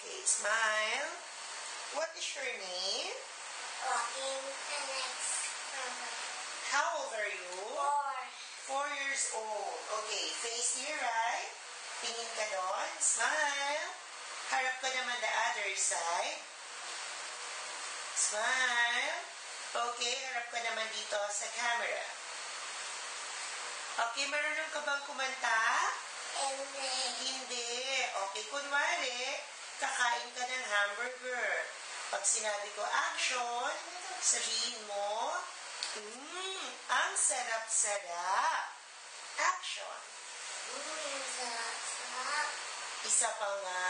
Okay, smile. What is your name? Walking the next number. How old are you? 4. 4 years old. Okay, face to your right. Tingin ka doon. Smile. Harap ka naman the other side. Smile. Okay, harap ka naman dito sa camera. Okay, marunong ka bang kumanta? Hindi. Okay, kunwari, kakain ka ng hamburger. Pag sinabi ko action, sabihin mo, ang sarap-sarap. Action. Sarap-sarap. Isa pa nga.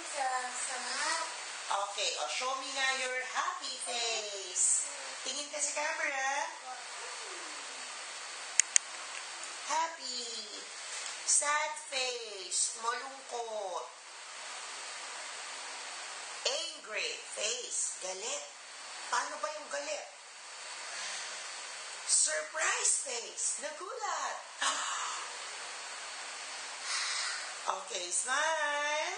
Sarap-sarap. Okay, show me nga your happy face. Tingin ka sa camera. Happy. Sad face. Malungkot. Angry face. Galit. Paano ba yung galit? Surprise face. Nagulat. Okay, smile.